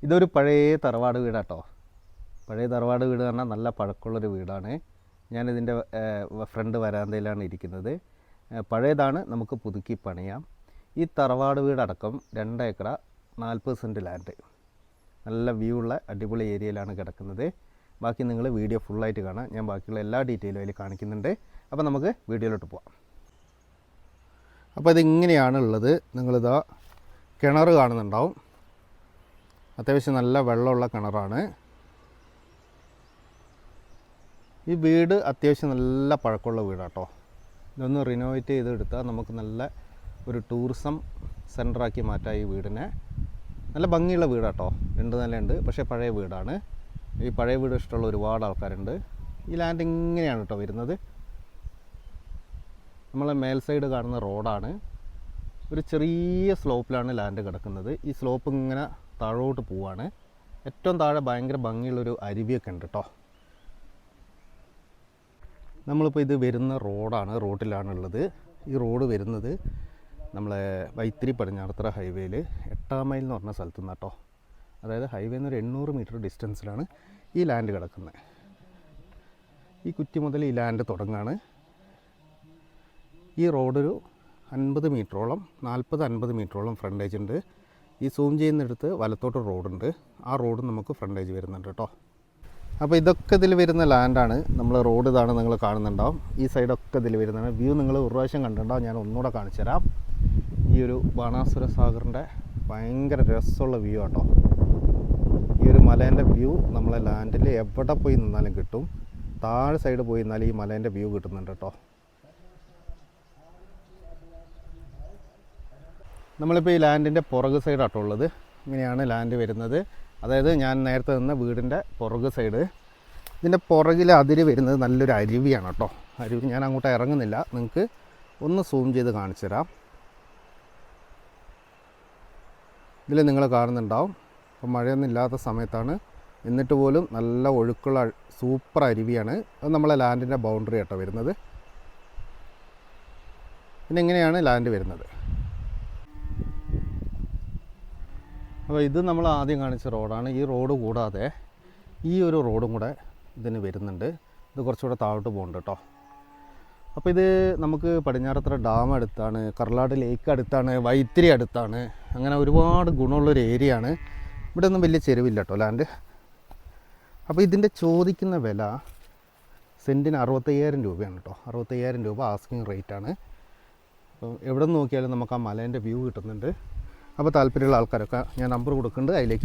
ഇതൊരു പഴയ തറവാട് വീടാട്ടോ. പഴയ തറവാട് വീട് പറഞ്ഞാൽ നല്ല പഴക്കമുള്ളൊരു വീടാണ്. ഞാനിതിൻ്റെ ഫ്രണ്ട് വരാന്തയിലാണ് ഇരിക്കുന്നത്. പഴയതാണ്, നമുക്ക് പുതുക്കി പണിയാം. ഈ തറവാട് വീടടക്കം 2 ഏക്കർ 40 സെൻറ്റ് ലാൻഡ്, നല്ല വ്യൂ ഉള്ള അടിപൊളി ഏരിയയിലാണ് കിടക്കുന്നത്. ബാക്കി നിങ്ങൾ വീഡിയോ ഫുള്ളായിട്ട് കാണാം. ഞാൻ ബാക്കിയുള്ള എല്ലാ ഡീറ്റെയിലും അതിൽ കാണിക്കുന്നുണ്ട്. അപ്പോൾ നമുക്ക് വീഡിയോയിലോട്ട് പോകാം. അപ്പോൾ ഇതിങ്ങനെയാണ് ഉള്ളത്. നിങ്ങളിതാ കിണർ കാണുന്നുണ്ടാവും. അത്യാവശ്യം നല്ല വെള്ളമുള്ള കിണറാണ്. ഈ വീട് അത്യാവശ്യം നല്ല പഴക്കമുള്ള വീടാട്ടോ. ഇതൊന്ന് റിനോവേറ്റ് ചെയ്തെടുത്താൽ നമുക്ക് നല്ല ഒരു ടൂറിസം സെൻ്ററാക്കി മാറ്റാം ഈ വീടിനെ. നല്ല ഭംഗിയുള്ള വീടാട്ടോ. 2 നിലയുണ്ട്, പക്ഷേ പഴയ വീടാണ്. ഈ പഴയ വീട് ഇഷ്ടമുള്ള ഒരുപാട് ആൾക്കാരുണ്ട്. ഈ ലാൻഡ് ഇങ്ങനെയാണ് കേട്ടോ വരുന്നത്. നമ്മളെ മേൽ സൈഡ് കാണുന്ന റോഡാണ്. ഒരു ചെറിയ സ്ലോപ്പിലാണ് ലാൻഡ് കിടക്കുന്നത്. ഈ സ്ലോപ്പ് ഇങ്ങനെ താഴോട്ട് പോവാണ്. ഏറ്റവും താഴെ ഭയങ്കര ഭംഗിയുള്ളൊരു അരുവിയൊക്കെ ഉണ്ട് കേട്ടോ. നമ്മളിപ്പോൾ ഇത് വരുന്ന റോഡാണ്, റോഡിലാണുള്ളത്. ഈ റോഡ് വരുന്നത് നമ്മളെ വൈത്തിരി പടിഞ്ഞാറത്തറ ഹൈവേയിൽ 8 മൈൽ എന്ന് പറഞ്ഞ സ്ഥലത്തു നിന്ന് കേട്ടോ. അതായത് ഹൈവേയിൽ നിന്ന് ഒരു 800 മീറ്റർ ഡിസ്റ്റൻസിലാണ് ഈ ലാൻഡ് കിടക്കുന്നത്. ഈ കുറ്റി മുതൽ ഈ ലാൻഡ് തുടങ്ങാണ്. ഈ റോഡൊരു 50 മീറ്ററോളം 40-50 മീറ്ററോളം ഫ്രണ്ടേജ് ഉണ്ട്. ഈ സൂം ചെയ്യുന്നിടത്ത് വലത്തോട്ട് റോഡുണ്ട്. ആ റോഡ് നമുക്ക് ഫ്രണ്ടേജ് വരുന്നുണ്ട് കേട്ടോ. അപ്പോൾ ഇതൊക്കെ ഇതിൽ വരുന്ന ലാൻഡാണ്. നമ്മൾ റോഡ് ഇതാണ്, നിങ്ങൾ കാണുന്നുണ്ടാവും. ഈ സൈഡൊക്കെ ഇതിൽ വരുന്നതാണ്. വ്യൂ നിങ്ങൾ ഒരു പ്രാവശ്യം കണ്ടിട്ടുണ്ടാവും. ഞാൻ ഒന്നുകൂടെ കാണിച്ചു തരാം. ഈ ഒരു ബാണാസുര സാഗറിൻ്റെ ഭയങ്കര രസമുള്ള വ്യൂ ആട്ടോ. ഈ ഒരു മലേൻ്റെ വ്യൂ നമ്മളെ ലാൻഡിൽ എവിടെ പോയി നിന്നാലും കിട്ടും. താഴെ സൈഡ് പോയി നിന്നാലും ഈ മലേൻ്റെ വ്യൂ കിട്ടുന്നുണ്ട് കേട്ടോ. നമ്മളിപ്പോൾ ഈ ലാൻഡിൻ്റെ പുറക് സൈഡാട്ടോ ഉള്ളത്. ഇങ്ങനെയാണ് ലാൻഡ് വരുന്നത്. അതായത് ഞാൻ നേരത്തെ നിന്ന വീടിൻ്റെ പുറക് സൈഡ്. ഇതിൻ്റെ പുറകിൽ അതിര് വരുന്നത് നല്ലൊരു അരുവിയാണ് കേട്ടോ. അരുവി ഞാൻ അങ്ങോട്ട് ഇറങ്ങുന്നില്ല, നിങ്ങൾക്ക് ഒന്ന് സൂം ചെയ്ത് കാണിച്ചു തരാം. ഇതിൽ നിങ്ങൾ കാണുന്നുണ്ടാവും. അപ്പോൾ മഴയൊന്നും ഇല്ലാത്ത സമയത്താണ്, എന്നിട്ട് പോലും നല്ല ഒഴുക്കുള്ള സൂപ്പർ അരുവിയാണ്. അത് നമ്മളെ ലാൻഡിൻ്റെ ബൗണ്ടറി ആട്ടോ വരുന്നത്. പിന്നെ ഇങ്ങനെയാണ് ലാൻഡ് വരുന്നത്. അപ്പോൾ ഇത് നമ്മൾ ആദ്യം കാണിച്ച റോഡാണ്. ഈ റോഡ് കൂടാതെ ഈ ഒരു റോഡും കൂടെ ഇതിന് വരുന്നുണ്ട്. ഇത് കുറച്ചുകൂടെ താഴോട്ട് പോകുന്നുണ്ട് കേട്ടോ. അപ്പോൾ ഇത് നമുക്ക് പടിഞ്ഞാറത്തറ ഡാം അടുത്താണ്, കർലാട് ലേക്ക് അടുത്താണ്, വൈത്തിരി അടുത്താണ്. അങ്ങനെ ഒരുപാട് ഗുണമുള്ളൊരു ഏരിയ ആണ്. ഇവിടെ ഒന്നും വലിയ ചെരുവില്ല കേട്ടോ ലാൻഡ്. അപ്പോൾ ഇതിൻ്റെ ചോദിക്കുന്ന വില സെൻറ്റിന് 65,000 രൂപയാണ് കേട്ടോ. 65,000 രൂപ ആസ്കിങ് റേറ്റാണ്. അപ്പോൾ എവിടെ നിന്ന് നോക്കിയാലും നമുക്ക് ആ മലേൻ്റെ വ്യൂ കിട്ടുന്നുണ്ട്. അപ്പോൾ താല്പര്യമുള്ള ആൾക്കാരൊക്കെ ഞാൻ നമ്പർ കൊടുക്കുന്നുണ്ട്, അതിലേക്ക്